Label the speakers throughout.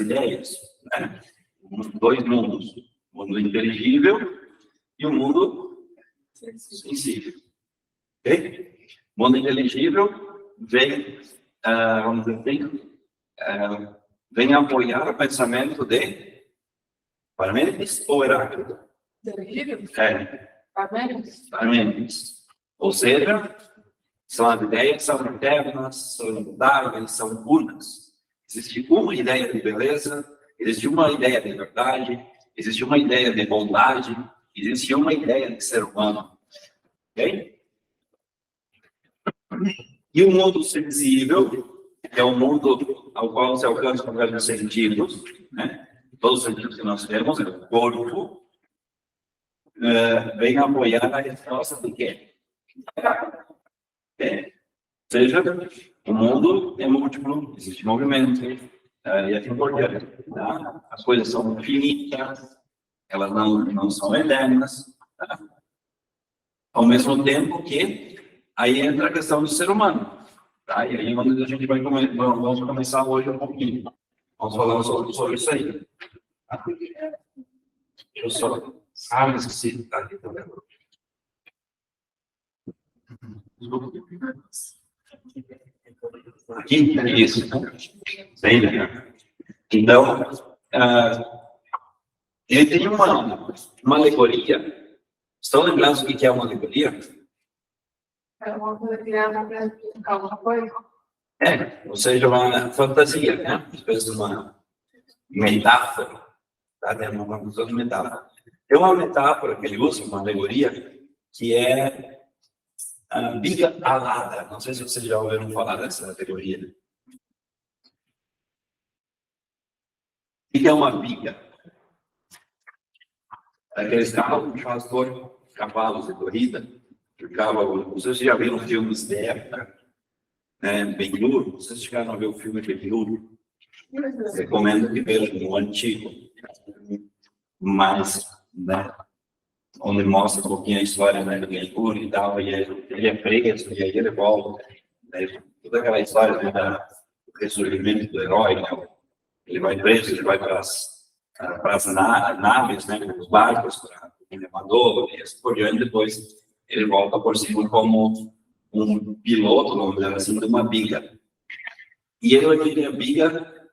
Speaker 1: ideias, né? Dois mundos, o mundo inteligível e o mundo sensível. Ok? O mundo inteligível vem, vamos dizer, vem apoiar o pensamento de Parmênides ou Heráclito? Parmênides. Ou seja, são as ideias que são internas, são imutáveis, são unas. Existe uma ideia de beleza, existe uma ideia de verdade, existe uma ideia de bondade, existe uma ideia de ser humano. Ok? E o mundo sensível é o mundo ao qual se alcança através dos sentidos, né? Todos os sentidos que nós temos, o corpo, vem apoiar a resposta de quê? Ou seja, o mundo é múltiplo, existe movimento, e assim por diante. Tá? As coisas são finitas, elas não são eternas. Tá? Ao mesmo tempo que aí entra a questão do ser humano. Tá? E aí a gente vamos começar hoje um pouquinho. Vamos falar sobre isso aí. Tá? Deixa eu só... esqueci. Tá aqui também. Aqui, isso. Bem legal. Então, ele tem uma alegoria. Estão lembrados do que é uma alegoria?
Speaker 2: É uma coisa criada para alguma coisa?
Speaker 1: Ou seja, uma fantasia, né? Uma espécie de uma metáfora. Tá? Uma visão de metáfora. Tem uma metáfora que ele usa, uma alegoria, que é a biga alada. Não sei se vocês já ouviram falar dessa alegoria. O que é uma biga? Aqueles cavalos de corrida, vocês já viram filmes de época, né, Ben-Hur? Vocês chegaram a ver o filme Ben-Hur? Recomendo que vejam o antigo, mas, né, onde mostra um pouquinho a história, né, do Ben-Hur e tal, e ele é preso, e aí ele volta, né, toda aquela história, né, do ressurgimento do herói, né, ele vai preso, ele vai para as naves, né, os barcos, para o elevador, e assim por diante. Depois ele volta por cima como um piloto, vamos dizer assim, de uma biga. E ele vai ter a biga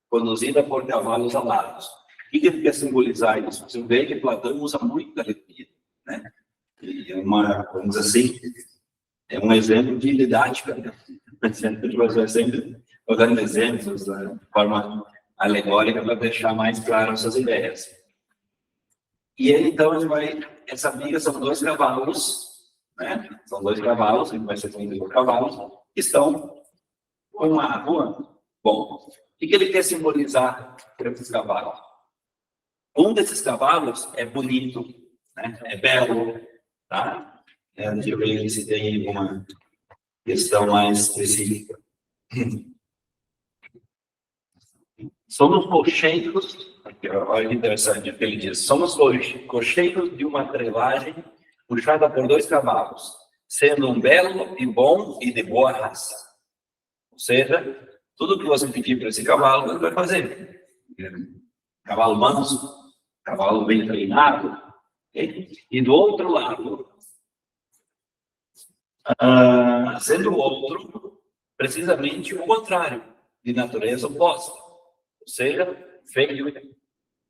Speaker 1: conduzida por cavalos alados. O que ele quer simbolizar isso? Você vê que Platão usa muito a alegoria, né? E vamos dizer assim, é um exemplo de didática, né? Sempre dando exemplos de forma alegórica para deixar mais claro essas ideias. E ele, então, essa biga são dois cavalos, né? São dois cavalos, ele vai ser conduzido por cavalos, que estão com uma rua. Bom, o que ele quer simbolizar por esses cavalos? Um desses cavalos é bonito, né? É belo, tá? Deixa eu ver se tem alguma questão mais específica. Somos cocheiros, olha que interessante o que ele diz, somos cocheiros de uma trelagem puxada por dois cavalos, sendo um belo e bom e de boa raça. Ou seja, tudo que você pedir para esse cavalo, ele vai fazer. Cavalo manso, cavalo bem treinado. Okay? E do outro lado, sendo o outro precisamente o contrário, de natureza oposta. Ou seja, feio,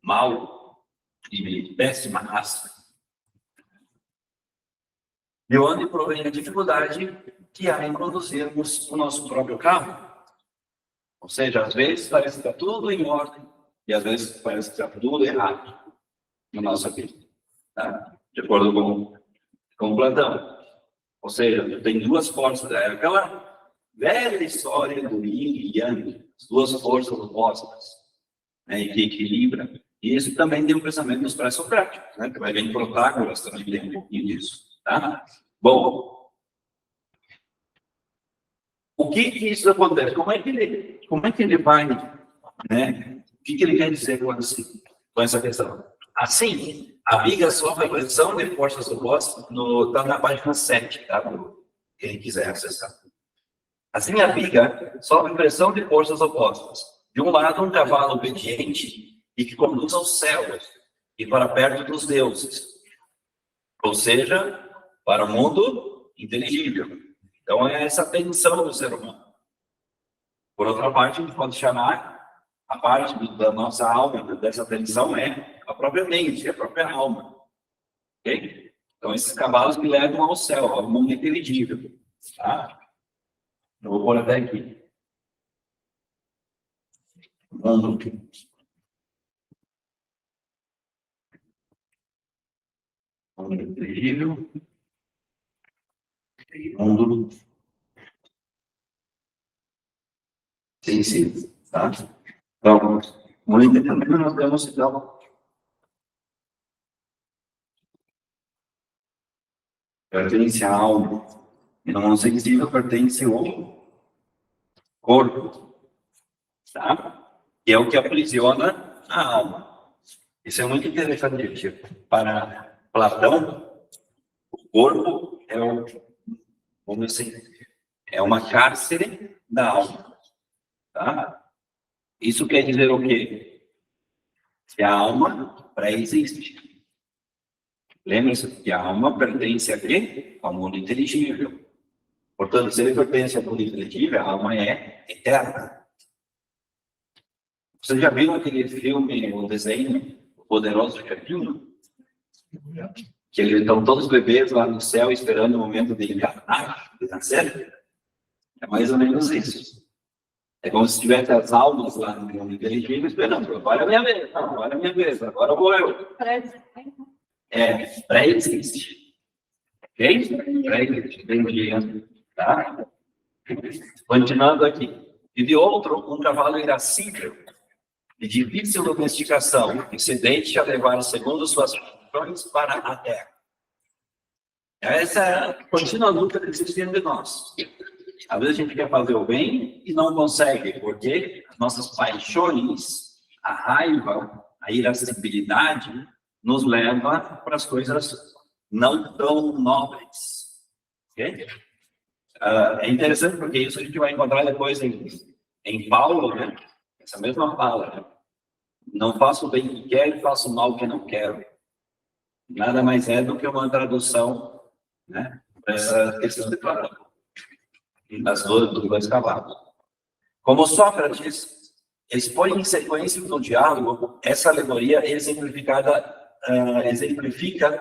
Speaker 1: mau e de péssima raça. De onde provém a dificuldade que há em conduzirmos o nosso próprio carro. Ou seja, às vezes parece que está tudo em ordem e às vezes parece que está tudo errado na nossa vida. Tá? De acordo com Platão. Ou seja, tem duas forças. É aquela velha história do Yin e Yang, as duas forças opostas, né, que equilibra. E isso também tem um pensamento dos pré-socráticos, né, que vai vir em Protágoras também tem um pouquinho disso. Tá? Bom, o que isso acontece? Como é que ele vai, né? O que ele quer dizer com essa questão? Assim, a biga sofre a pressão de forças opostas, está na página 7, tá? Quem quiser acessar. Assim, a biga sofre pressão de forças opostas, De um lado, um cavalo obediente e que conduz aos céus e para perto dos deuses, ou seja, para o mundo inteligível. Então, é essa tensão do ser humano. Por outra parte, a gente pode chamar a parte da nossa alma, dessa tensão, é a própria mente, a própria alma. Ok? Então, esses cavalos que levam ao céu, ao mundo inteligível. Tá? Eu vou pôr até aqui. Mundo inteligível. Mundo sensível. Tá? Então, mundo inteligível nós temos, então, pertence à alma. E no mundo sensível pertence ao corpo. Tá? Que é o que aprisiona a alma. Isso é muito interessante. Para Platão, o corpo é vamos dizer assim, é uma cárcere da alma. Tá? Isso quer dizer o quê? Que a alma pré-existe. Lembre-se que a alma pertence a quê? Ao mundo inteligível. Portanto, se ele pertence ao mundo inteligível, a alma é eterna. Você já viu aquele filme, o desenho, O Poderoso Chefinho? Que eles estão todos bebês lá no céu esperando o momento de nascer? É mais ou menos isso. É como se tivesse as almas lá no mundo inteligível esperando. Agora é a minha vez, não, agora é a minha vez, agora vou eu. Pré-existe. Ok? Pré-existe. Entendi. Tá? Continuando aqui. E de outro, um cavalo irascível, de difícil domesticação, que se deixa levar segundo suas funções para a terra. Essa é a contínua luta que existe dentro de nós. Às vezes a gente quer fazer o bem e não consegue, porque as nossas paixões, a raiva, a irascibilidade, nos leva para as coisas não tão nobres. Ok? É interessante porque isso a gente vai encontrar depois em Paulo, né? Essa mesma fala, né? Não faço o bem que quero e faço o mal que não quero. Nada mais é do que uma tradução, né? Para essa questão de Platão. Das dois cavalos. Como Sócrates expõe em sequência no diálogo, essa alegoria exemplifica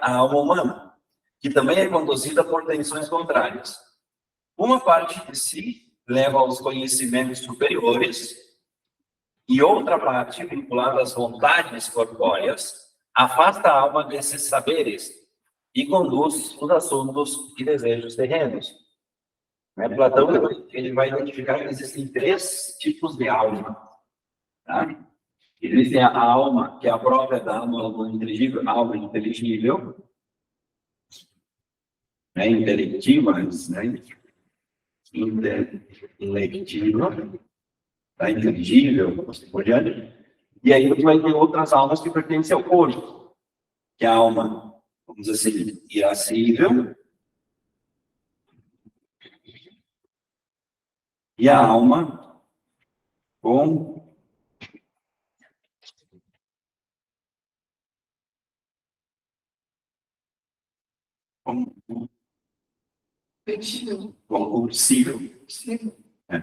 Speaker 1: a alma humana, que também é conduzida por tensões contrárias. Uma parte de si leva aos conhecimentos superiores e outra parte, vinculada às vontades corpóreas, afasta a alma desses saberes e conduz os assuntos e desejos terrenos. Platão ele vai identificar que existem 3 tipos de alma. Tá? Existe a alma, que é a própria da alma inteligível, alma inteligível, né? Intelectiva, né? Intelectiva, tá? Inteligível, assim por diante. E aí você vai ter outras almas que pertencem ao corpo, que é a alma, vamos dizer assim, irascível, e a alma compulsivo. É,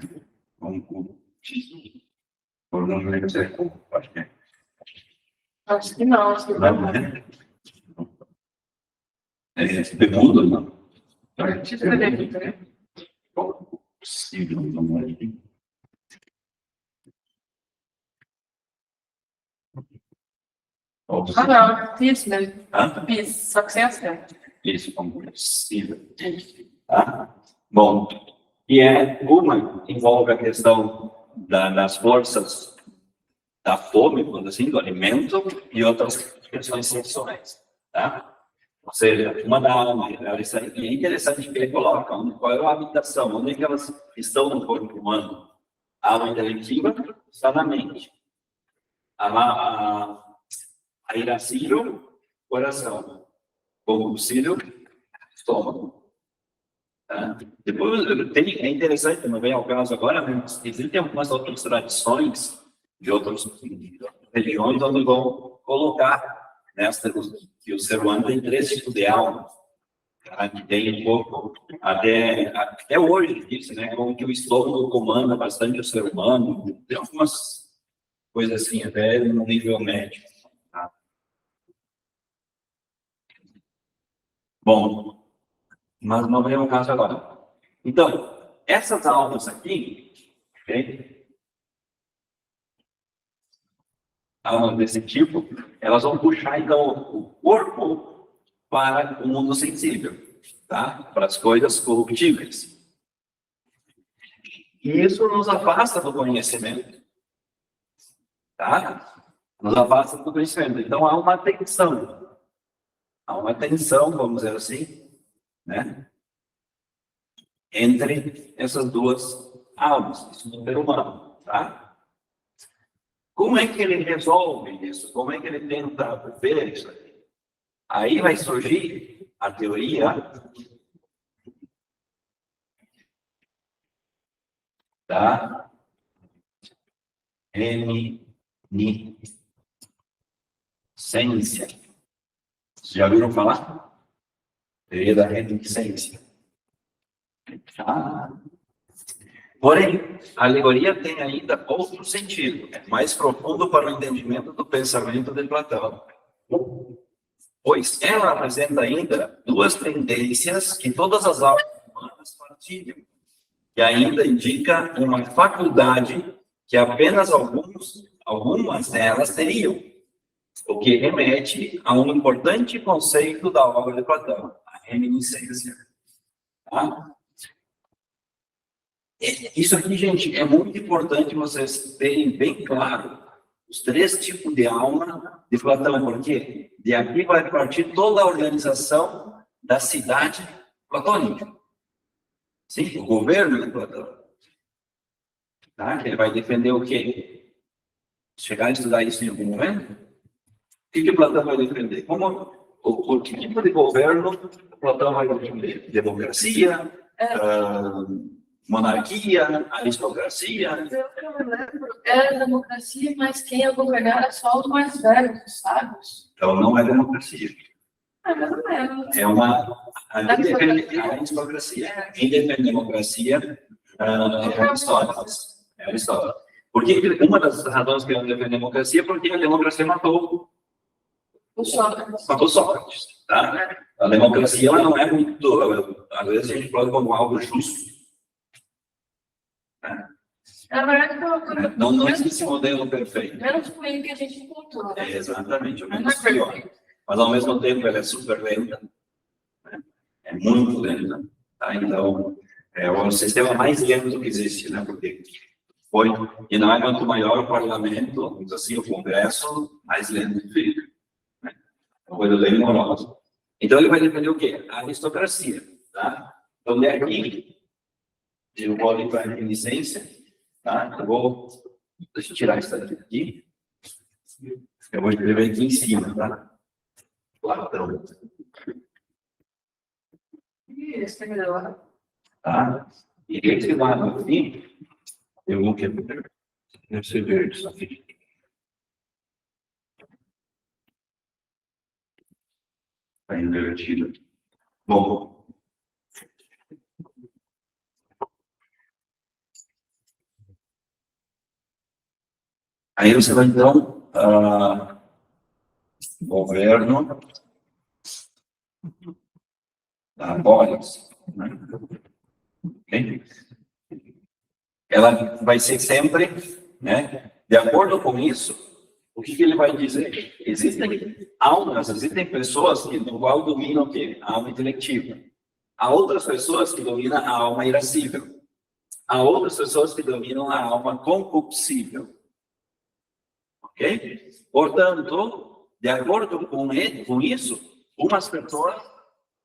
Speaker 1: compulsivo. Por não lembro se é acho que é.
Speaker 2: Acho que não, acho que
Speaker 1: Não,
Speaker 2: não.
Speaker 1: né? Bemudo, não.
Speaker 2: Tipo de delito, né?
Speaker 1: Compulsivo, não é?
Speaker 2: Ah, não, isso, né?
Speaker 1: Ah,
Speaker 2: Isso, só que sem acento.
Speaker 1: isso, compulsivo. Tá? Bom, e uma envolve a questão das forças da fome, quando assim, do alimento, e outras questões sexuais, tá? Ou seja, uma da alma, isso é interessante que ele coloca, qual é a habitação, onde é que elas estão no corpo humano. A alma intelectiva está na mente. A irascível, coração. Compulsível, estômago. Tá? Depois, é interessante, não vem ao caso agora, mas existem algumas outras tradições de outras regiões, onde vão colocar nesta que o ser humano tem 3 tipos de alma. Tá? Que tem um pouco, até hoje, diz, né? Como que o estômago comanda bastante o ser humano. Tem algumas coisas assim, até no nível médico. Tá? Bom, mas não é o caso agora. Então, essas almas aqui, ok? Almas desse tipo, elas vão puxar, então, o corpo para o mundo sensível, tá? Para as coisas corruptíveis. E isso nos afasta do conhecimento, tá? Nos afasta do conhecimento. Então, há uma tensão. Há uma tensão, vamos dizer assim, né? Entre essas duas almas, isso no ser humano, tá? Como é que ele resolve isso? Como é que ele tenta ver isso aqui? Aí vai surgir a teoria da reminiscência. Vocês já ouviram falar? Teoria da reminiscência. Porém, a alegoria tem ainda outro sentido, mais profundo para o entendimento do pensamento de Platão. Pois ela apresenta ainda 2 tendências que todas as almas humanas partilham, e ainda indica uma faculdade que apenas algumas delas teriam, o que remete a um importante conceito da obra de Platão, a reminiscência. Tá? Isso aqui, gente, é muito importante vocês terem bem claro os 3 tipos de alma de Platão, porque de aqui vai partir toda a organização da cidade platônica. Sim, o governo de Platão. Tá? Ele vai defender o quê? Chegar a estudar isso em algum momento? O que Platão vai defender? O que tipo de governo Platão vai defender? Democracia? Monarquia, aristocracia.
Speaker 2: Pelo que eu me lembro, era democracia, mas quem ia governar era só os mais velhos, os sábios.
Speaker 1: Então não é democracia.
Speaker 2: Mais ou menos.
Speaker 1: É uma aristocracia. Quem defende democracia é Aristóteles. É Aristóteles. Porque uma das razões que ele defende democracia é porque a democracia matou
Speaker 2: Sócrates.
Speaker 1: Matou Sócrates. Tá? A democracia ela não é muito. Às vezes a gente fala como algo justo.
Speaker 2: Na verdade,
Speaker 1: Não existe esse modelo perfeito.
Speaker 2: menos ruim que a gente encontrou.
Speaker 1: É exatamente o menos pior. Mas ao mesmo tempo ela é super lenta. Né? É muito lenta. Tá? Então, é o sistema mais lento que existe, né? Porque foi. E não é quanto maior o parlamento, vamos dizer assim, o Congresso, mais lento fica. Né? É uma coisa bem morosa. Então ele vai defender o quê? A aristocracia. Tá? Então, de aqui. Eu vou ali para a reminiscência, tá? Deixa eu tirar isso daqui. Eu vou escrever aqui em cima, tá? Platão.
Speaker 2: Isso, é melhor.
Speaker 1: Tá? E esse lado aqui, eu vou quebrar. Deve ser verde isso aqui. Está invertido. Bom. Aí você vai, então, governo da polis, né? Okay? Ela vai ser sempre, né? De acordo com isso, o que ele vai dizer? Existem almas, existem pessoas no qual dominam o quê? A alma intelectiva. Há outras pessoas que dominam a alma irascível. Há outras pessoas que dominam a alma concupiscível. Ok? Portanto, de acordo com isso, umas pessoas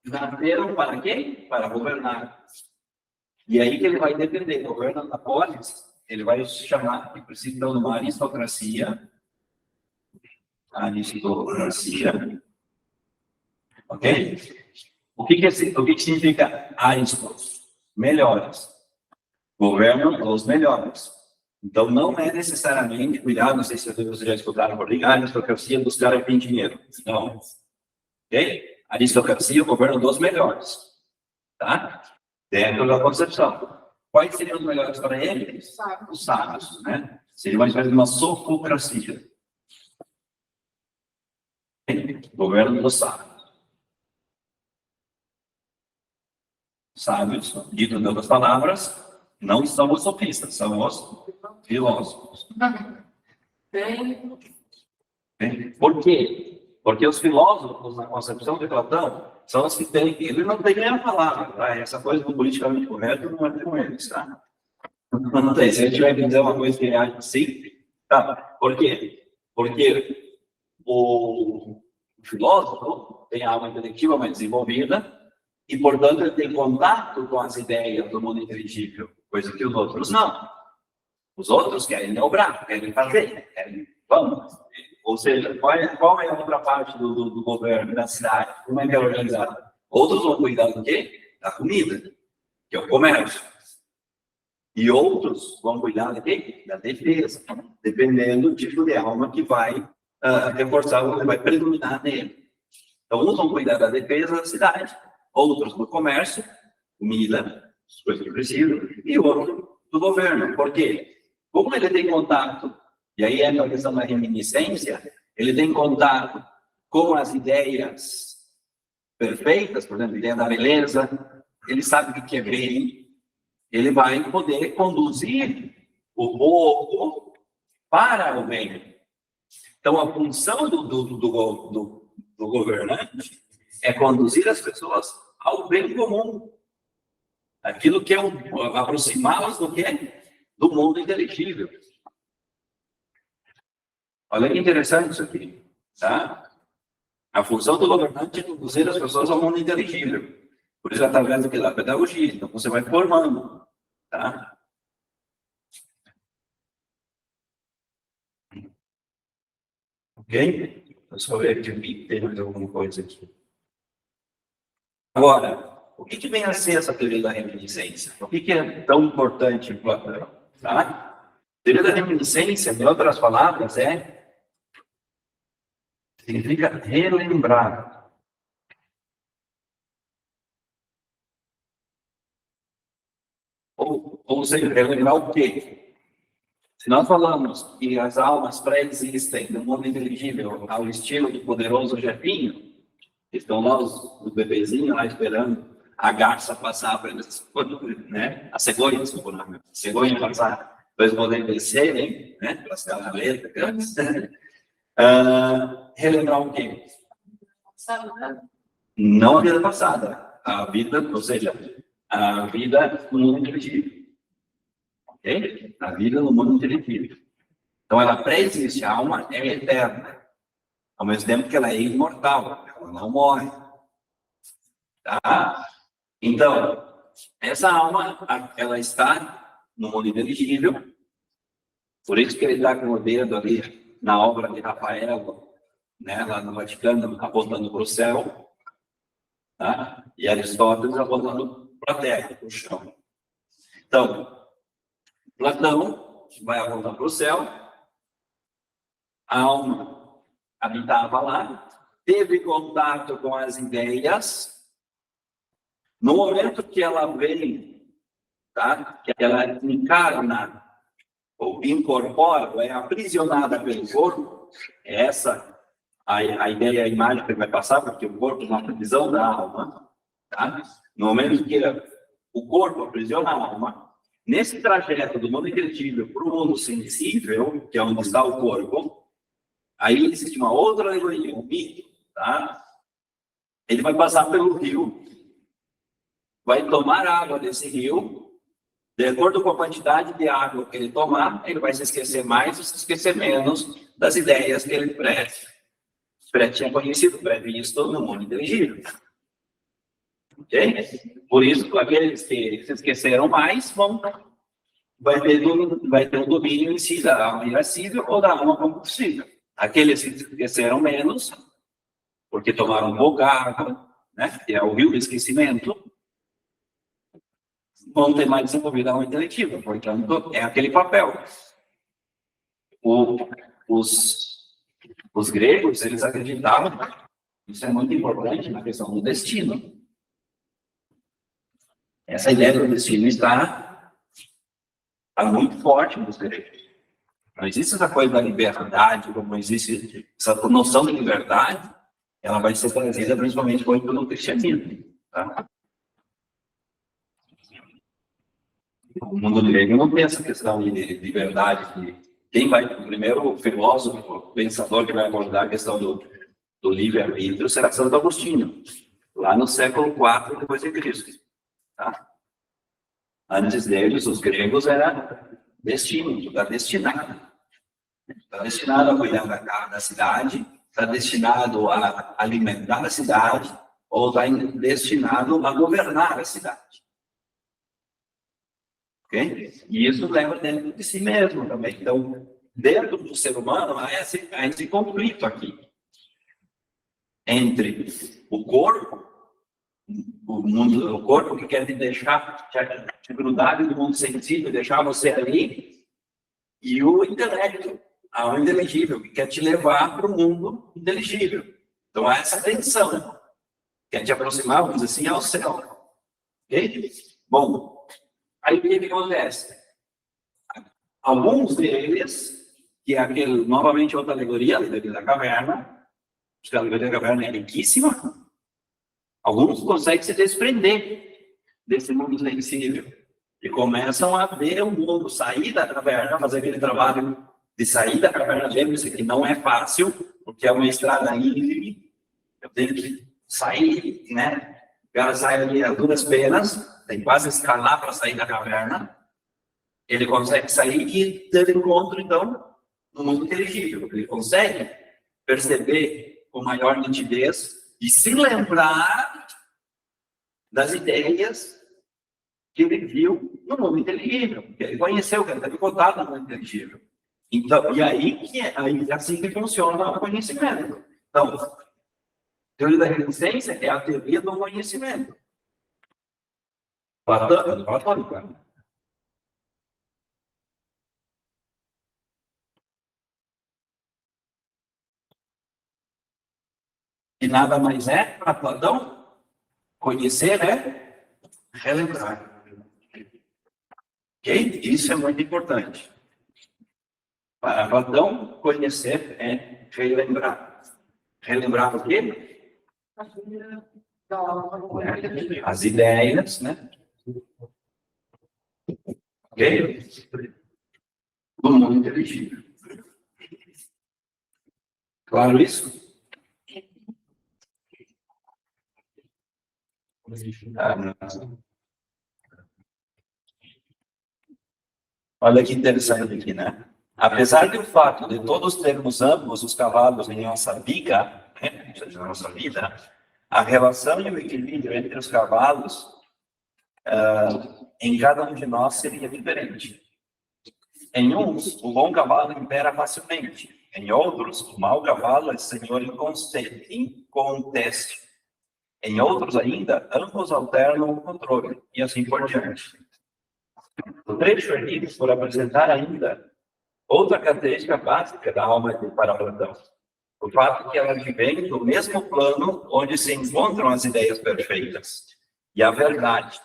Speaker 1: nasceram para quê? Para governar. E aí que ele vai defender, governo da polis, ele vai chamar, que precisa de uma aristocracia. Aristocracia. Ok? O que significa aristos? Melhores. Governo dos melhores. Então, não é necessariamente, cuidado, não sei se vocês já escutaram por aí, a aristocracia dos caras que têm dinheiro. Não. Ok? A aristocracia é o governo dos melhores. Tá? Dentro da concepção. Quais seriam os melhores para ele? Os sábios, né? Seria uma espécie de uma sofocracia. Governo dos sábios. Sábios, dito em outras palavras, não são os sofistas, são os filósofos. Por quê? Porque os filósofos, na concepção de Platão, são os que têm... Ele não tem nem a palavra, tá? Essa coisa do politicamente correto não é com eles, tá? Não tem. Se a gente vai dizer uma coisa que ele acha assim, tá? Por quê? Porque o filósofo tem a alma intelectiva mais desenvolvida e, portanto, ele tem contato com as ideias do mundo inteligível, coisa que os outros não. Os outros querem obrar, querem fazer, querem... Vamos. Ou seja, qual é a outra parte do governo, da cidade? Como é que é organizado? Outros vão cuidar do quê? Da comida, que é o comércio. E outros vão cuidar do quê? Da defesa, dependendo do tipo de alma que vai reforçar, ou que vai predominar nele. Então, uns vão cuidar da defesa da cidade, outros do comércio, comida, as coisas que precisam, e outros do governo. Por quê? Como ele tem contato, e aí é a questão da reminiscência, ele tem contato com as ideias perfeitas, por exemplo, a ideia da beleza, ele sabe o que é bem, ele vai poder conduzir o povo para o bem. Então, a função do governante é conduzir as pessoas ao bem comum. Aquilo que é aproximá-las do que é do mundo inteligível. Olha que interessante isso aqui, tá? A função do governante é conduzir as pessoas ao mundo inteligível. Por isso, através da pedagogia. Então, você vai formando, tá? Ok? Eu só ver aqui, tem mais alguma coisa aqui. Agora, o que vem a ser essa teoria da reminiscência? O que é tão importante em Platão? Tá? A teoria da reminiscência, em outras palavras, significa relembrar. Ou seja, relembrar o quê? Se nós falamos que as almas pré-existem no mundo inteligível ao estilo do poderoso Jefinho, estão lá os bebezinhos lá esperando a garça passar para eles, né? A cegonha, passar, para eles poderem crescerem, né? Para as cavaletas. Relembrar o quê? Não a vida passada, a vida, ou seja, a vida no mundo inteligível. Ok? A vida no mundo inteligível. Então, ela pré-existe, a alma é eterna. Ao mesmo tempo que ela é imortal, ela não morre. Tá? Então, essa alma, ela está no mundo inteligível. Por isso que ele está com o dedo ali na obra de Rafael, né, lá no Vaticano, apontando para o céu. Tá? E Aristóteles apontando para a terra, para o chão. Então, Platão vai apontar para o céu. A alma habitava lá, teve contato com as ideias. No momento que ela vem, tá? Que ela encarna, ou incorpora, ou é aprisionada pelo corpo, é essa a ideia, a imagem que vai passar, porque o corpo é uma prisão da alma. Tá? No momento que o corpo aprisiona a alma, nesse trajeto do mundo inteligível para o mundo sensível, que é onde está o corpo, aí existe uma outra alegoria, um mito, tá? Ele vai passar pelo rio, vai tomar água desse rio, de acordo com a quantidade de água que ele tomar, ele vai se esquecer mais ou se esquecer menos das ideias que ele tinha conhecido, pré-visto no mundo inteligível. Ok? Por isso, aqueles que se esqueceram mais vai ter um domínio em si da alma irascível ou da alma compulsiva. Aqueles que se esqueceram menos, porque tomaram pouca água, né? Que é o rio do esquecimento, vão ter mais desenvolvida a alma intelectiva. Portanto, é aquele papel. Os gregos, eles acreditavam, isso é muito importante na questão do destino. Essa ideia do destino está muito forte nos gregos. Não existe essa coisa da liberdade, como existe essa noção de liberdade, ela vai ser trazida principalmente no cristianismo. Tá? O mundo grego não tem essa questão de liberdade. O primeiro filósofo, pensador que vai abordar a questão do livre-arbítrio será Santo Agostinho, lá no século IV depois de Cristo. Tá? Antes deles, os gregos era destino, está destinado. Está destinado a cuidar da cidade, está destinado a alimentar a cidade, ou está destinado a governar a cidade. Ok? E isso leva dentro de si mesmo também. Então, dentro do ser humano, há esse conflito aqui entre o corpo, o corpo que quer te deixar te grudado do mundo sensível, deixar você ali, e o intelecto, o inteligível, que quer te levar para o mundo inteligível. Então, há essa tensão, quer te aproximar, vamos dizer assim, ao céu. Ok? Bom, aí o que acontece? Alguns deles, que é novamente outra alegoria, a alegoria da caverna, a alegoria da caverna é riquíssima, alguns conseguem se desprender desse mundo sensível e começam a ver o mundo, sair da caverna, fazer aquele trabalho de sair da caverna. Lembre-se que não é fácil, porque é uma estrada íngreme, eu tenho que sair, né? O cara sai ali a duras penas, tem quase escalar para sair da caverna. Ele consegue sair e ter encontro, então, no mundo inteligível. Ele consegue perceber com maior nitidez e se lembrar das ideias que ele viu no mundo inteligível, que ele conheceu, que ele teve contato no mundo inteligível. Então, e aí é assim que funciona o conhecimento. Então, a teoria da resistência é a teoria do conhecimento. Platônico. E nada mais é, para Platão, conhecer é relembrar. Ok? Isso é muito importante. Para Platão, conhecer é relembrar. Relembrar o quê? As ideias, né? Ok? Do mundo inteligível. Claro isso? Olha que interessante aqui, né? Apesar do fato de todos termos ambos os cavalos em nossa biga, né? Ou seja, na nossa vida, a relação e o equilíbrio entre os cavalos em cada um de nós seria diferente. Em uns, o bom cavalo impera facilmente. Em outros, o mau cavalo é senhor inconteste. Em outros ainda, ambos alternam o controle, e assim por diante. O trecho ali, por apresentar ainda outra característica básica da alma para Platão, o fato que ela vem do mesmo plano onde se encontram as ideias perfeitas e a verdade,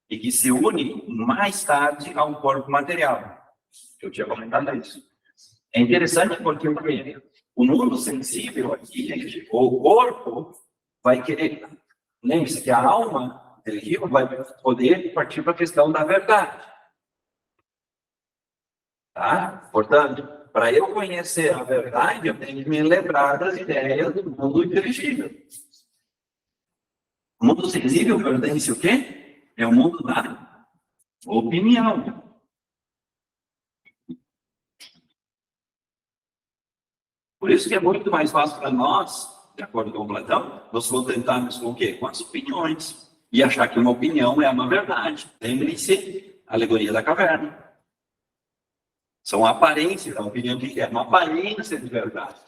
Speaker 1: e que se une mais tarde a um corpo material. Eu tinha comentado isso. É interessante porque o mundo sensível aqui, o corpo vai querer. Lembre-se que a alma inteligível vai poder partir para a questão da verdade. Tá? Portanto, para eu conhecer a verdade, eu tenho que me lembrar das ideias do mundo inteligível. O mundo sensível pertence o quê? É o mundo da opinião. Por isso que é muito mais fácil para nós, de acordo com Platão, nos contentarmos com o quê? Com as opiniões. E achar que uma opinião é uma verdade. Lembre-se, a alegoria da caverna. São aparências, a opinião que é uma aparência de verdade.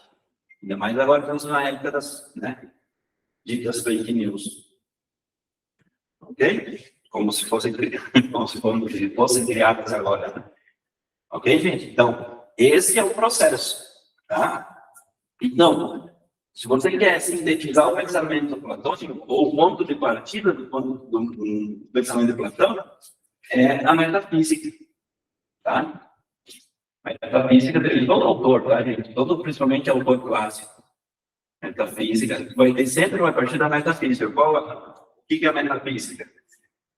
Speaker 1: Ainda mais agora estamos na época das, né, ditas fake news. Ok? Como se fossem criadas agora. Né? Ok, gente? Então, esse é o processo, tá? Então, se você quer sintetizar o pensamento platônico, ou o ponto de partida do pensamento de Platão, é a metafísica, tá? A metafísica de todo autor, tá, gente? Principalmente autor clássico. Metafísica sempre vai partir da metafísica. O que é a metafísica?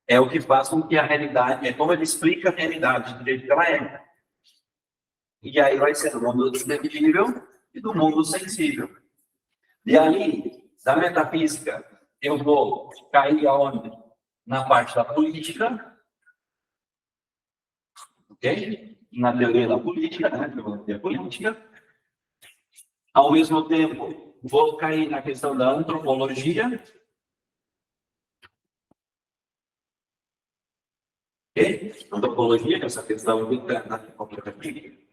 Speaker 1: É o que faz com que a realidade, é como ele explica a realidade do jeito que ela é. E aí vai ser do mundo visível e do mundo sensível. E aí, da metafísica, eu vou cair aonde? Na parte da política, ok? Na teoria da política, né? Teoria política. Ao mesmo tempo, vou cair na questão da antropologia. Ok? Antropologia, que é essa questão interna da política.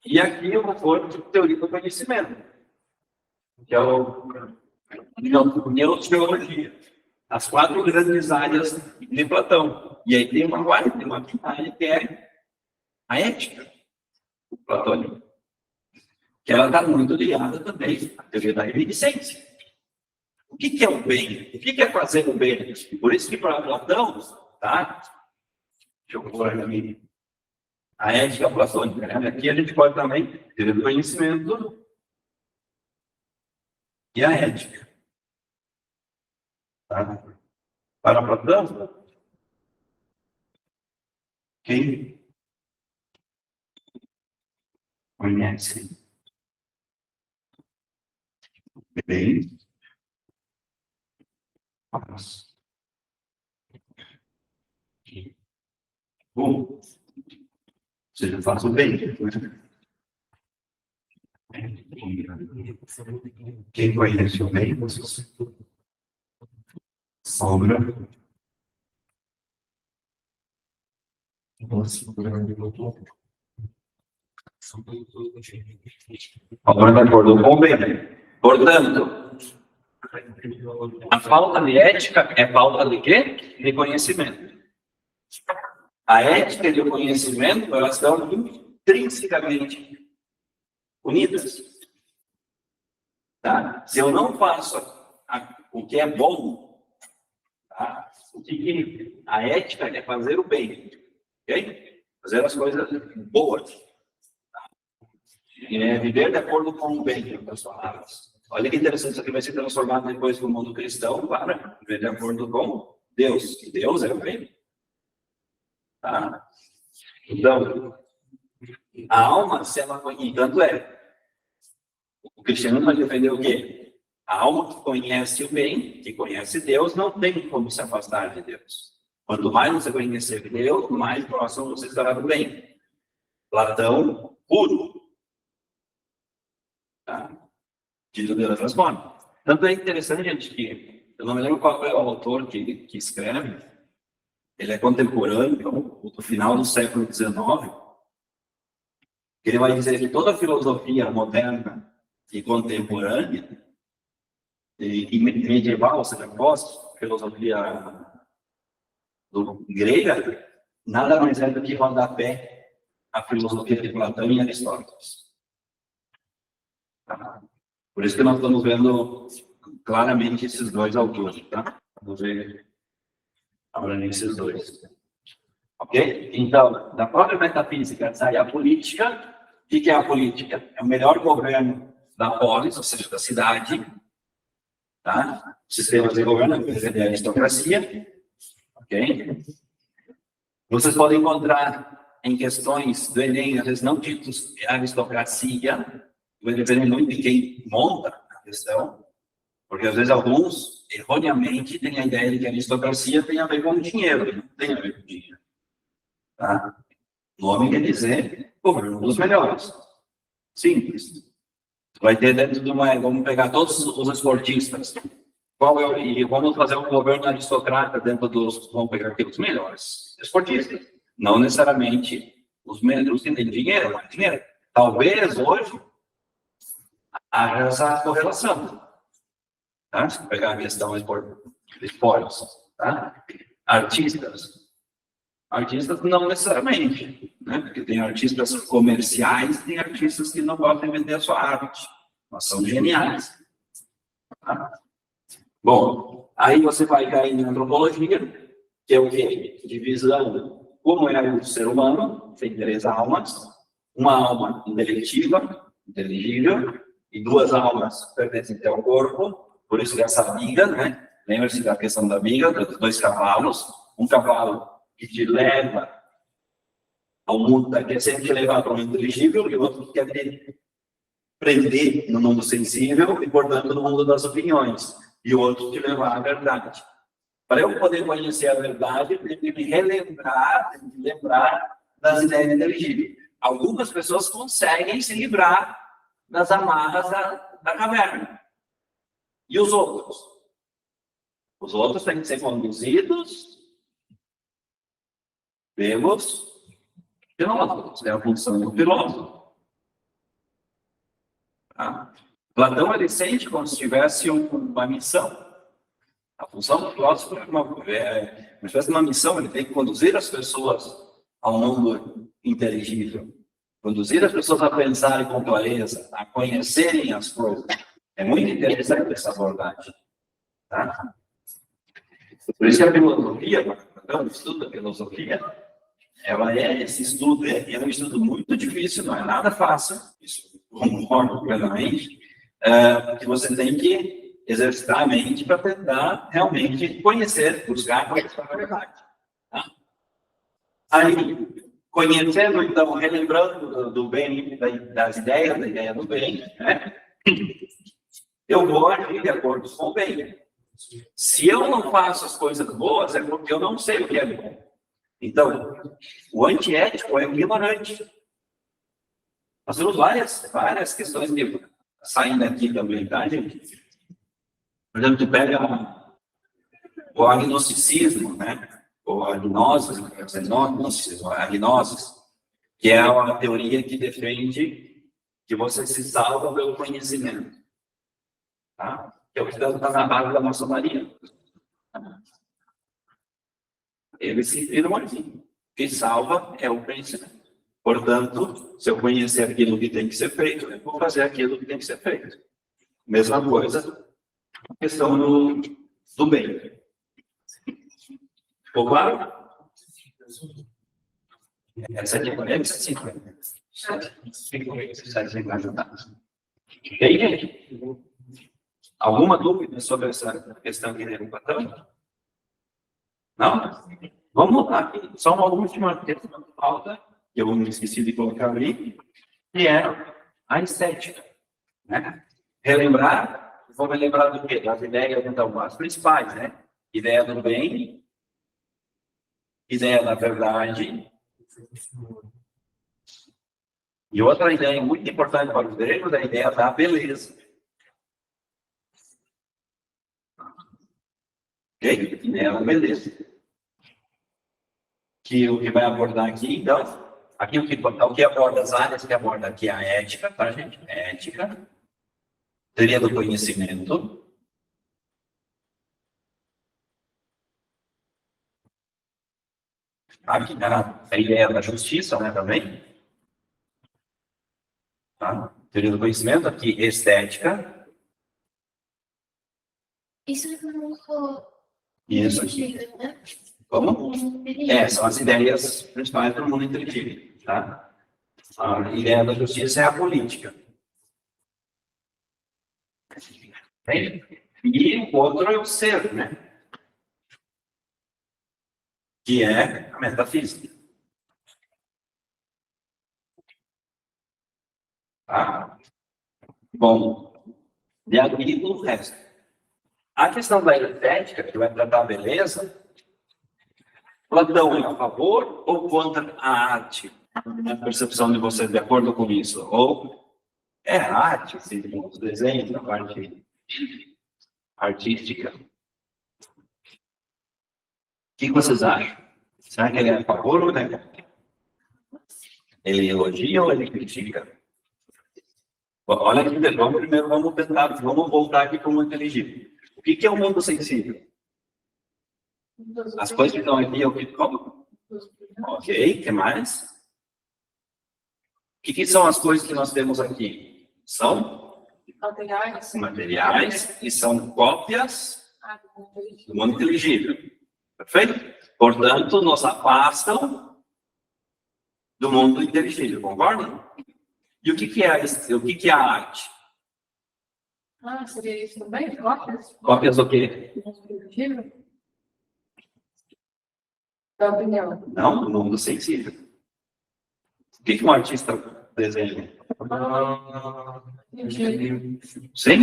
Speaker 1: E aqui eu vou pôr de teoria do conhecimento, que é o neurobiologia. As 4 grandes áreas de Platão. E aí tem uma área que é a ética platônica, que ela está muito ligada também à teoria da evidência. O que é o bem? O que é fazer o bem? Por isso que para Platão, tá? Deixa eu pôr aqui. A ética platônica, né? Aqui a gente pode também ter o conhecimento e a ética. Tá? Para Platão, quem conhece bem faz bom. Ou seja, faz o bem. Quem conhece o bem, sobra. Agora de acordo com o bem. Portanto, a falta de ética é falta de quê? De conhecimento. A ética e o conhecimento, elas estão intrinsecamente unidas. Tá? Se eu não faço o que é bom, tá? A ética é fazer o bem, ok? Fazer as coisas boas. Tá? É viver de acordo com o bem, em outras palavras. Olha que interessante, isso aqui vai ser transformado depois no mundo cristão para viver de acordo com Deus. E Deus é o bem. Tá? Então, a alma, se ela tanto o cristianismo vai defender o quê? A alma que conhece o bem, que conhece Deus, não tem como se afastar de Deus. Quanto mais você conhecer Deus, mais próximo você estará do bem. Platão, puro. Tá? Dito de outras formas. Tanto é interessante, gente, que eu não me lembro qual é o autor que escreve. Ele é contemporâneo, do final do século XIX. Ele vai dizer que toda a filosofia moderna e contemporânea e medieval, ou seja, pós-filosofia grega, nada mais é do que rodapé a filosofia de Platão e Aristóteles. Tá? Por isso que nós estamos vendo claramente esses dois autores, tá? Vamos ver agora nesses dois. Ok? Então, da própria metafísica sai a política. O que é a política? É o melhor governo da polis, ou seja, da cidade. Tá? Sistemas de governo, a aristocracia. Ok? Vocês podem encontrar em questões do Enem, às vezes não títulos de aristocracia, dependendo muito de quem monta a questão, porque às vezes alguns, erroneamente, têm a ideia de que a aristocracia tem a ver com dinheiro, não tem a ver com dinheiro. Tá? O nome quer dizer governo dos melhores. Simples. Vai ter dentro de uma. Vamos pegar todos os esportistas. E vamos fazer um governo aristocrata dentro dos. Vamos pegar aqui os melhores esportistas. Não necessariamente os melhores que têm dinheiro, mas dinheiro. Talvez hoje haja essa correlação. Tá? Se pegar a questão de esportes, tá? Artistas. Artistas não necessariamente, né? Porque tem artistas comerciais, tem artistas que não podem vender a sua arte, mas são geniais. Tá? Bom, aí você vai cair na antropologia, que é o quê? Divisão, como é o ser humano, tem 3 almas, uma alma intelectiva, inteligível, e 2 almas pertencentes ao corpo, por isso que essa viga, né? Lembra-se da questão da viga, dos 2 cavalos, um cavalo que te leva ao mundo, quer sempre te levar para o mundo inteligível, e o outro que quer te prender no mundo sensível e, portanto, no mundo das opiniões, e o outro te levar à verdade. Para eu poder conhecer a verdade, eu tenho que me relembrar, tenho que lembrar das ideias inteligíveis. Algumas pessoas conseguem se livrar das amarras da caverna. E os outros? Os outros têm que ser conduzidos pelos filósofos. É a função do filósofo. Tá? Platão, ele sente como se tivesse uma missão. A função do filósofo é uma espécie de uma missão, ele tem que conduzir as pessoas ao mundo inteligível, conduzir as pessoas a pensarem com clareza, a conhecerem as coisas. É muito interessante essa abordagem. Tá? Por isso que a filosofia, o estudo da filosofia, ela é esse estudo, é um estudo muito difícil, não é nada fácil, isso concordo plenamente, que você tem que exercitar a mente para tentar realmente conhecer, buscar a verdade. Tá? Aí, conhecendo, então, relembrando do bem, das ideias, da ideia do bem, né? Eu vou agir de acordo com o bem. Se eu não faço as coisas boas, é porque eu não sei o que é bom. Então, o antiético é o ignorante. Nós temos várias questões que saem daqui também, tá, gente? Por exemplo, tu pega o agnosticismo, né? Ou a gnose, que é uma teoria que defende que você se salva pelo conhecimento. Tá? Que é o que está na base da maçonaria. Eles se viram assim. O que salva é o conhecimento. Portanto, se eu conhecer aquilo que tem que ser feito, eu vou fazer aquilo que tem que ser feito. Mesma coisa, a questão do bem. Ficou claro? Essa aqui é essa sim. E aí, gente? Alguma dúvida sobre essa questão que tem Platão? Não? Vamos voltar aqui. Só uma última questão que falta, que eu me esqueci de colocar ali, que é a estética. Né? Relembrar, vamos lembrar do quê? Das ideias, então, as principais, né? Ideia do bem, ideia da verdade. E outra ideia muito importante para os gregos é a ideia da beleza. Ok? Ideia da beleza. Que o que vai abordar aqui, então, aqui o que aborda as áreas que aborda aqui é a ética, tá, gente? Ética, teoria do conhecimento. Aqui a ideia da justiça, né, também. Tá? Teoria do conhecimento, aqui estética.
Speaker 2: Isso é muito...
Speaker 1: Isso aqui.
Speaker 2: Né?
Speaker 1: Como? São as ideias principais do mundo inteligível. Tá? A ideia da justiça é a política. E o outro é o ser, né? Que é a metafísica. Tá? Bom, e aqui o resto. A questão da estética, que vai tratar a beleza, Platão é a favor ou contra a arte? A percepção de vocês, de acordo com isso? Ou é arte, assim, os desenhos, a parte artística? O que vocês acham? Será que ele é a favor ou não? Ele elogia ou ele critica? Olha aqui, vamos tentar, vamos voltar aqui para o mundo inteligível. O que é o mundo sensível? As coisas que estão aqui é o que como? Ok, o que mais? O que são as coisas que nós temos aqui? São materiais e são cópias do mundo inteligível. Perfeito? Portanto, nos afastam do mundo inteligível, concordam? E o que é a arte?
Speaker 2: Seria isso também? Cópias?
Speaker 1: Cópias do quê?
Speaker 2: Da opinião.
Speaker 1: Não, do mundo sensível. O que um artista desenha? Sim?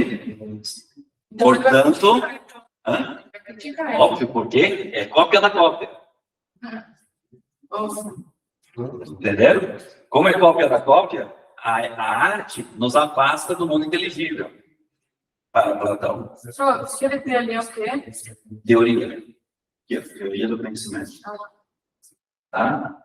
Speaker 1: Portanto, óbvio, porque é cópia da cópia. Entenderam? Como é cópia da cópia, a arte nos afasta do mundo inteligível. Para Platão.
Speaker 2: Se ele tem ali o quê?
Speaker 1: Teoria. Que é a teoria do conhecimento. Tá?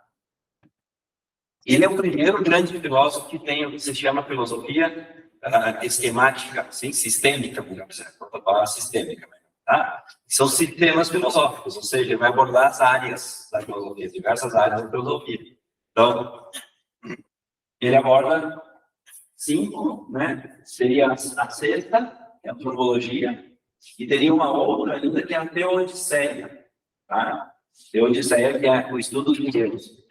Speaker 1: Ele é o primeiro grande filósofo que tem o que se chama filosofia esquemática, sim, sistêmica, vamos dizer, para falar sistêmica. Tá? São sistemas filosóficos, ou seja, ele vai abordar as áreas da filosofia, diversas áreas da filosofia. Então, ele aborda 5, né? Seria a sexta, que é a antropologia, e teria uma outra ainda que é a teodiceia. Tá? Teodiceia, que é o estudo de Deus.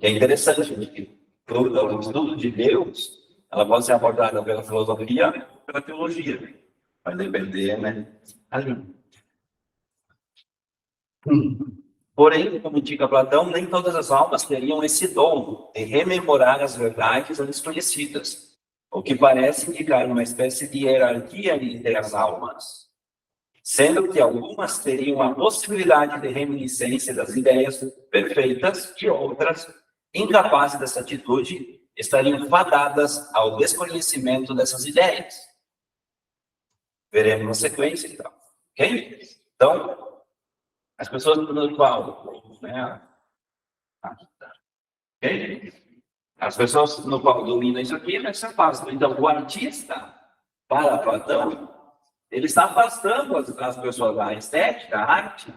Speaker 1: É interessante, porque o estudo de Deus, ela pode ser abordada pela filosofia ou pela teologia. Vai depender, né? Porém, como indica Platão, nem todas as almas teriam esse dom de rememorar as verdades desconhecidas, o que parece indicar uma espécie de hierarquia entre as almas, sendo que algumas teriam a possibilidade de reminiscência das ideias perfeitas e outras, incapazes dessa atitude, estariam fadadas ao desconhecimento dessas ideias. Veremos na sequência, então. Ok? Então, as pessoas no qual, né? Ok? As pessoas no qual dominam isso aqui, né, se afastam. Então, o artista, para Platão, ele está afastando as pessoas da estética, a arte.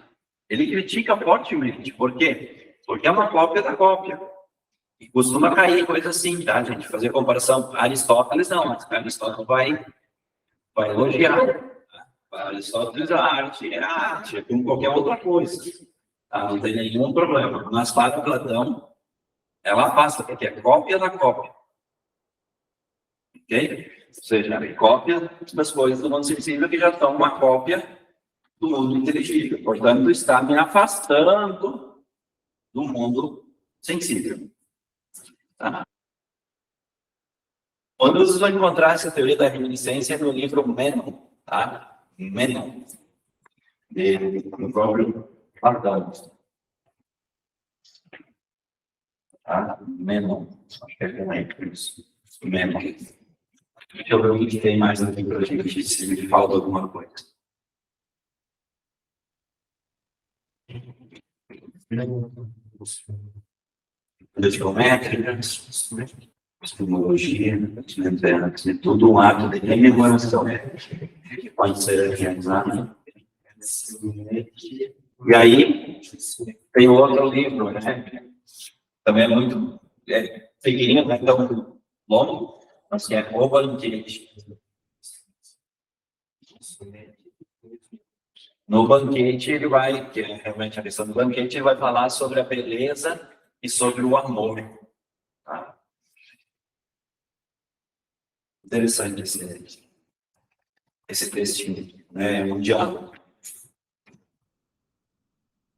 Speaker 1: Ele critica fortemente. Por quê? Porque é uma cópia da cópia. E costuma cair coisa assim, tá, gente? Fazer comparação. Aristóteles não, mas Aristóteles vai elogiar. Para Aristóteles, a arte é como qualquer outra coisa. Tá? Não tem nenhum problema. Mas para Platão, ela afasta, porque é cópia da cópia. Ok? Ou seja, é cópia das coisas do mundo sensível que já estão uma cópia do mundo inteligível. Portanto, está me afastando do mundo sensível. Tá? Onde vocês vão encontrar essa teoria da reminiscência no livro Menon, tá? Menon, do próprio Platão. Tá? Menon, acho que é isso. Menon. Deixa eu ver o que tem mais aqui para a gente, se me falta alguma coisa. Geométricas, cosmologia, tudo um ato de rememoração, que pode ser realizado. E aí, tem outro livro, né? Também é muito pequenininho, não é tão longo, mas que é O Banquete. No banquete, ele vai, que é realmente a questão do banquete, ele vai falar sobre a beleza e sobre o amor. Tá? Interessante esse textinho, né? Um diálogo.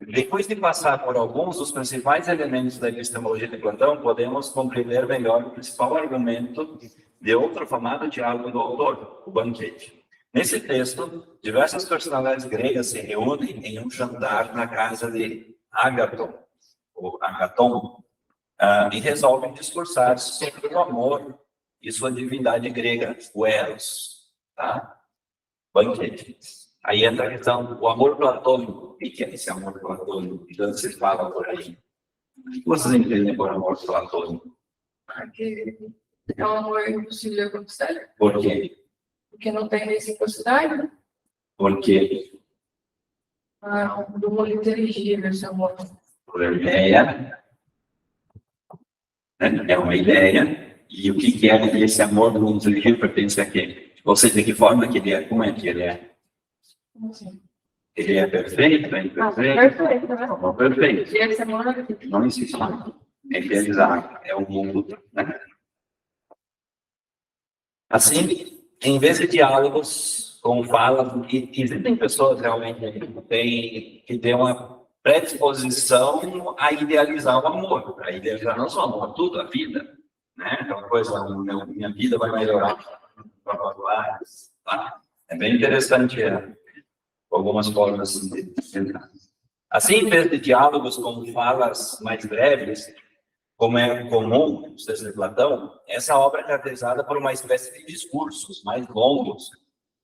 Speaker 1: Depois de passar por alguns dos principais elementos da epistemologia de Platão, podemos compreender melhor o principal argumento de outro famoso diálogo do autor, o banquete. Nesse texto, diversas personalidades gregas se reúnem em um jantar na casa de Ágaton, ou Agaton, e resolvem discursar sobre o amor e sua divindade grega, o Eros. Tá? Banquete. Aí entra a questão, o amor platônico. O que é esse amor platônico? Então, se fala por aí. O que vocês entendem por amor platônico?
Speaker 2: Porque é um amor impossível de acontecer.
Speaker 1: Por quê?
Speaker 2: Porque não tem reciprocidade.
Speaker 1: Por quê?
Speaker 2: do vou dirigir esse amor.
Speaker 1: Por ideia, né? É uma ideia. E o que é esse amor do mundo dirigir pertence a quem? Ou seja, de que forma que ele é? Como é que ele é? Ele é perfeito, é imperfeito?
Speaker 2: Perfeito, né?
Speaker 1: Amor perfeito.
Speaker 2: E esse amor
Speaker 1: Não existe. É idealizado. É o mundo, né? Assim, em vez de diálogos com falas, existem pessoas realmente que têm uma predisposição a idealizar o amor, a idealizar não só o amor, tudo, a vida, né? Então, coisa, minha vida vai melhorar, tá? É bem interessante, algumas formas de tentar. Assim, em vez de diálogos com falas mais breves, como é comum nos textos de Platão, essa obra é caracterizada por uma espécie de discursos mais longos,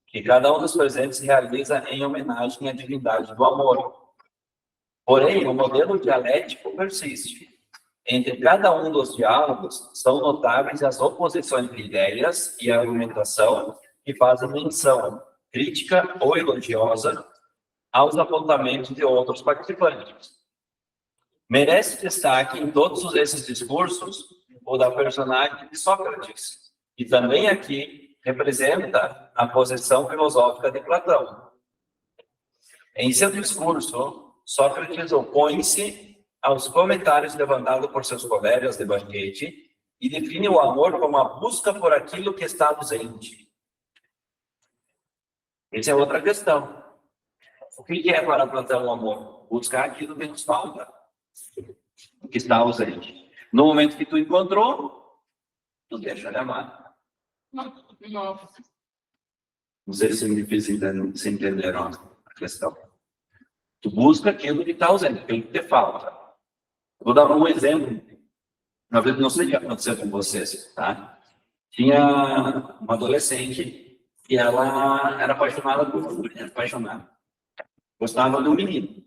Speaker 1: que cada um dos presentes realiza em homenagem à divindade do amor. Porém, o modelo dialético persiste. Entre cada um dos diálogos, são notáveis as oposições de ideias e a argumentação que fazem menção, crítica ou elogiosa, aos apontamentos de outros participantes. Merece destaque em todos esses discursos o da personagem de Sócrates, que também aqui representa a posição filosófica de Platão. Em seu discurso, Sócrates opõe-se aos comentários levantados por seus colegas de banquete e define o amor como a busca por aquilo que está ausente. Essa é outra questão. O que é para Platão o amor? Buscar aquilo que nos falta, que está ausente. No momento que tu encontrou, tu deixa de amar.
Speaker 2: Nossa.
Speaker 1: Não sei se se entenderam a questão. Tu busca aquilo que está ausente, aquilo que te falta. Vou dar um exemplo. Uma vez, não sei o que aconteceu com vocês, tá? Tinha uma adolescente e ela era apaixonada por um menino, gostava do menino.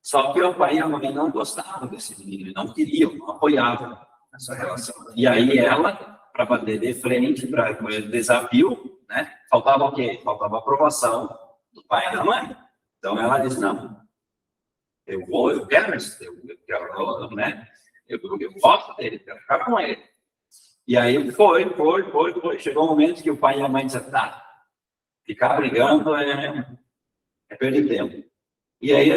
Speaker 1: Só que o pai e a mãe não gostavam desse menino, não queriam, não apoiavam essa relação. E aí ela, para bater de frente, para o desafio, né? Faltava o quê? Faltava a aprovação do pai e da mãe. Então ela disse, não, eu quero isso, né? Eu gosto dele, quero ficar com ele. E aí foi. Chegou um momento que o pai e a mãe disseram, tá, ficar brigando é perder tempo. E aí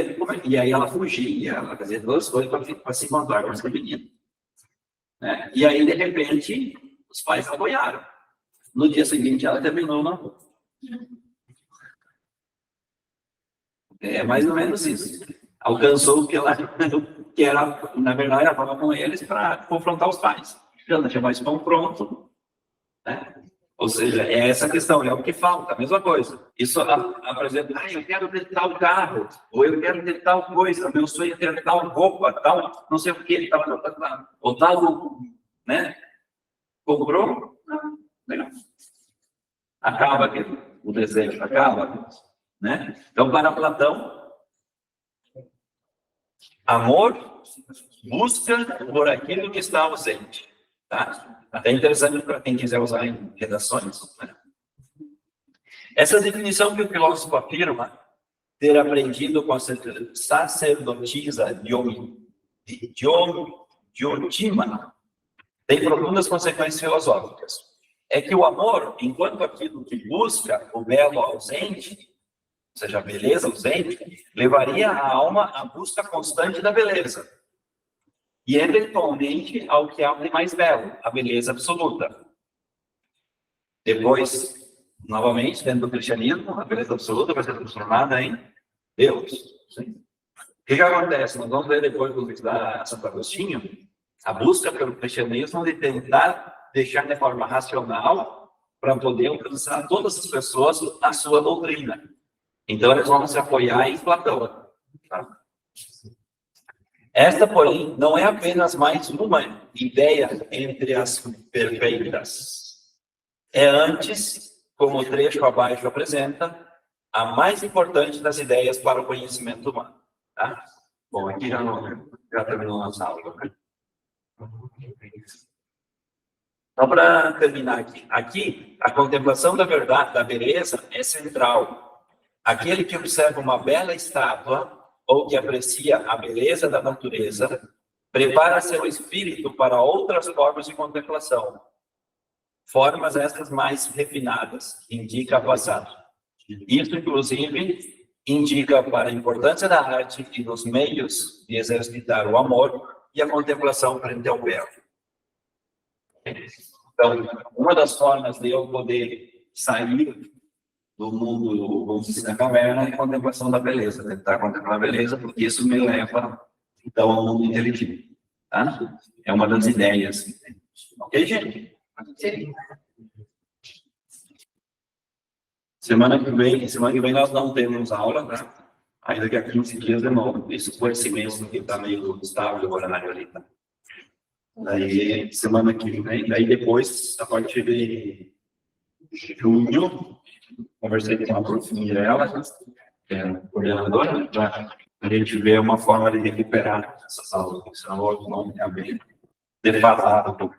Speaker 1: ela fugia, ela fazia duas coisas para se encontrar com esse menino. Né? E aí, de repente, os pais apoiaram. No dia seguinte, ela terminou o namoro. É mais ou menos isso. Alcançou o que ela que era, na verdade, ela estava com eles para confrontar os pais. Já não tinha mais pão pronto, né? Ou seja, é essa questão, é o que falta, a mesma coisa. Isso apresenta, eu quero ter tal carro, ou eu quero ter tal coisa, meu sonho é ter tal roupa, tal, não sei o que, ou tal, né? Comprou? Não, legal. Acaba aqui, o desejo acaba, né? Então, para Platão, amor busca por aquilo que está ausente, tá? Até interessante para quem quiser usar em redações, né? Essa definição que o filósofo afirma ter aprendido com a sacerdotisa Diotima tem profundas consequências filosóficas. É que o amor, enquanto aquilo que busca o belo ausente, ou seja, a beleza ausente, levaria a alma à busca constante da beleza. E, eventualmente, ao que há de mais belo, a beleza absoluta. Depois, novamente, dentro do cristianismo, a beleza absoluta vai ser transformada em Deus. Sim. O que acontece? Nós vamos ver depois do livro da Santo Agostinho, a busca pelo cristianismo de tentar deixar de forma racional para poder alcançar todas as pessoas a sua doutrina. Então, eles vão se apoiar em Platão. Tá? Esta, porém, não é apenas mais uma ideia entre as perfeitas. É antes, como o trecho abaixo apresenta, a mais importante das ideias para o conhecimento humano. Tá? Bom, aqui já terminou a nossa aula. Né? Então, para terminar aqui, a contemplação da verdade, da beleza, é central. Aquele que observa uma bela estátua ou que aprecia a beleza da natureza, prepara seu espírito para outras formas de contemplação. Formas estas mais refinadas, indica passado. Isso, inclusive, indica para a importância da arte e dos meios de exercitar o amor e a contemplação frente ao belo. Então, uma das formas de eu poder sair do mundo, vamos dizer, da caverna, é a contemplação da beleza, tentar contemplar a beleza, porque isso me leva, então, ao mundo inteligível, tá? É uma das ideias. Ok, gente?
Speaker 2: Sim.
Speaker 1: Semana que vem nós não temos aula, tá? Aí daqui a 15 dias de novo. Isso foi esse mês que está meio estável agora na realidade. Daí, semana que vem, daí depois, a partir de junho, conversei com a prof. Mirella, que é coordenadora, para a gente ver uma forma de recuperar essas aulas, senão vão ficar bem defasado.